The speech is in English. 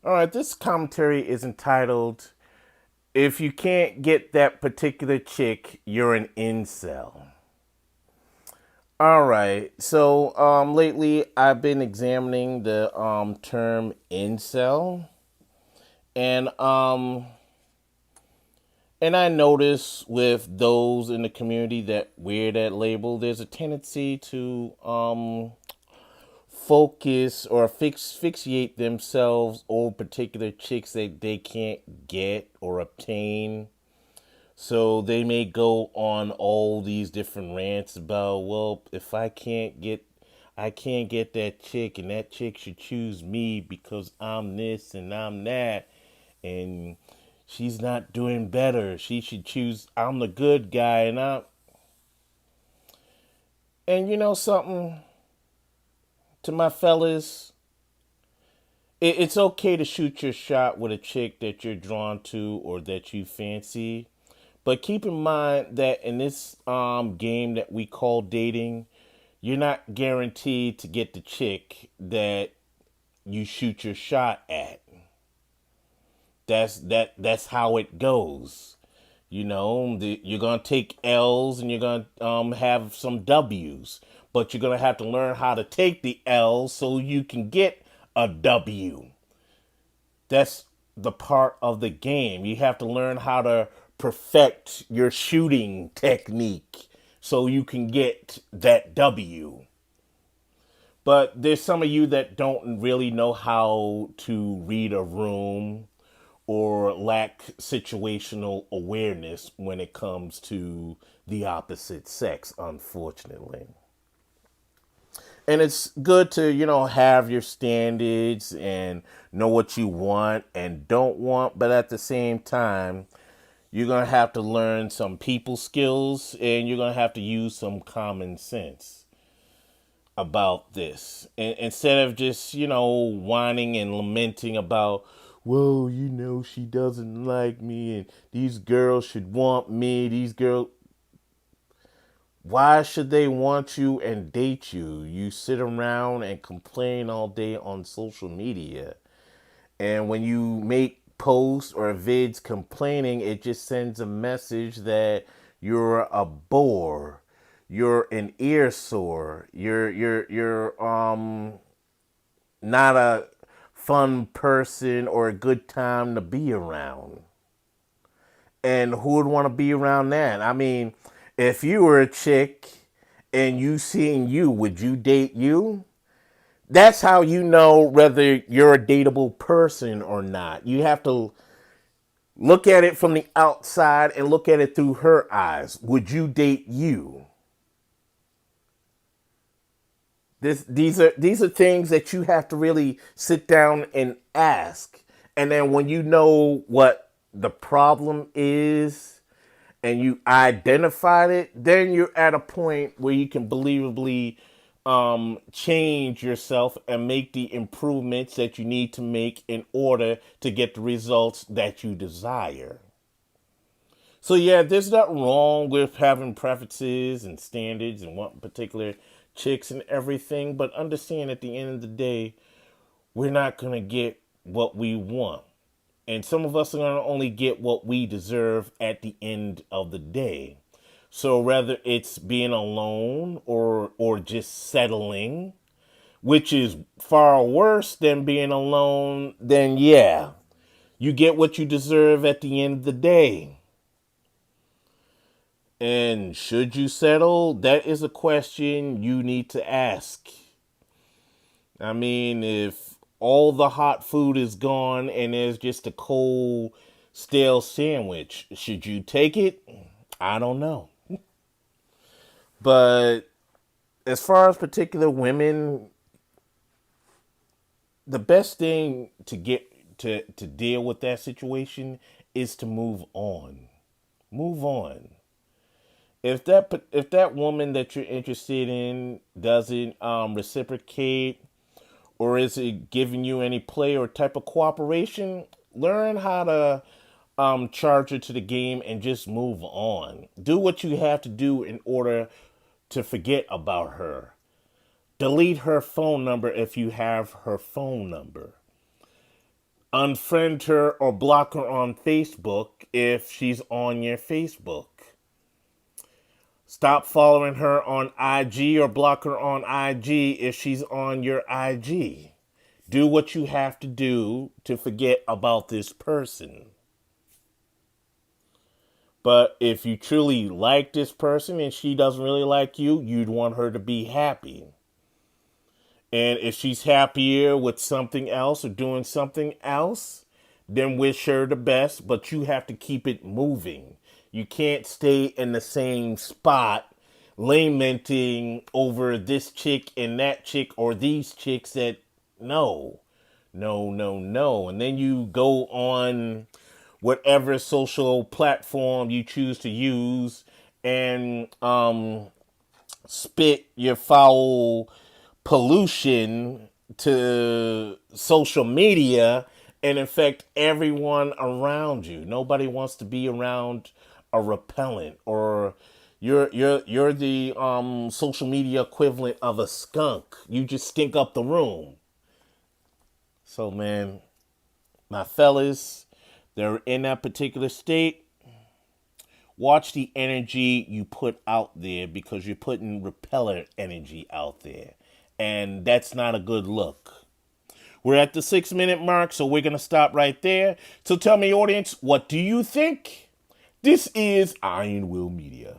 All right, this commentary is entitled If You Can't Get That Particular Chick, You're an Incel. All right, so lately I've been examining the term incel, and I notice with those in the community that wear that label, there's a tendency to focus or fixate themselves on particular chicks that they can't get or obtain. So they may go on all these different rants about, well, if I can't get that chick, and that chick should choose me because I'm this and I'm that, and she's not doing better. She should choose, I'm the good guy, and you know something, to my fellas, it's okay to shoot your shot with a chick that you're drawn to or that you fancy. But keep in mind that in this game that we call dating, you're not guaranteed to get the chick that you shoot your shot at. That's how it goes. You know, you're gonna take L's and you're gonna have some W's, but you're gonna have to learn how to take the L's so you can get a W. That's the part of the game. You have to learn how to perfect your shooting technique so you can get that W. But there's some of you that don't really know how to read a room or lack situational awareness when it comes to the opposite sex, unfortunately. And it's good to, have your standards and know what you want and don't want, but at the same time, you're going to have to learn some people skills and you're going to have to use some common sense about this. And instead of just, whining and lamenting about, well, she doesn't like me and these girls should want me. These girls, why should they want you and date you? You sit around and complain all day on social media. And when you make posts or vids complaining, it just sends a message that you're a bore, you're an ear sore, you're not a fun person or a good time to be around. And who would want to be around that? I mean, if you were a chick and you seeing you, would you date you? That's how you know whether you're a dateable person or not. You have to look at it from the outside and look at it through her eyes. Would you date you? These are things that you have to really sit down and ask. And then when you know what the problem is and you identified it, then you're at a point where you can believably change yourself and make the improvements that you need to make in order to get the results that you desire. So yeah, there's nothing wrong with having preferences and standards and wanting particular chicks and everything, but understand at the end of the day, we're not gonna get what we want. And some of us are gonna only get what we deserve at the end of the day. So whether it's being alone or just settling, which is far worse than being alone, then yeah, you get what you deserve at the end of the day. And should you settle? That is a question you need to ask. I mean, if all the hot food is gone and there's just a cold, stale sandwich, should you take it? I don't know. But as far as particular women, the best thing to get to deal with that situation is to move on. Move on. If that woman that you're interested in doesn't reciprocate or is it giving you any play or type of cooperation, learn how to charge her to the game and just move on. Do what you have to do in order to forget about her. Delete her phone number if you have her phone number. Unfriend her or block her on Facebook if she's on your Facebook. Stop following her on IG or block her on IG if she's on your IG. Do what you have to do to forget about this person. But if you truly like this person and she doesn't really like you, you'd want her to be happy. And if she's happier with something else or doing something else, then wish her the best, but you have to keep it moving. You can't stay in the same spot lamenting over this chick and that chick or these chicks that no, no, no, no. And then you go on whatever social platform you choose to use and spit your foul pollution to social media and infect everyone around you. Nobody wants to be around a repellent, or you're the social media equivalent of a skunk. You just stink up the room. So man, my fellas, they're in that particular state. Watch the energy you put out there, because you're putting repeller energy out there. And that's not a good look. We're at the 6-minute mark, so we're going to stop right there. So tell me, audience, what do you think? This is Iron Will Media.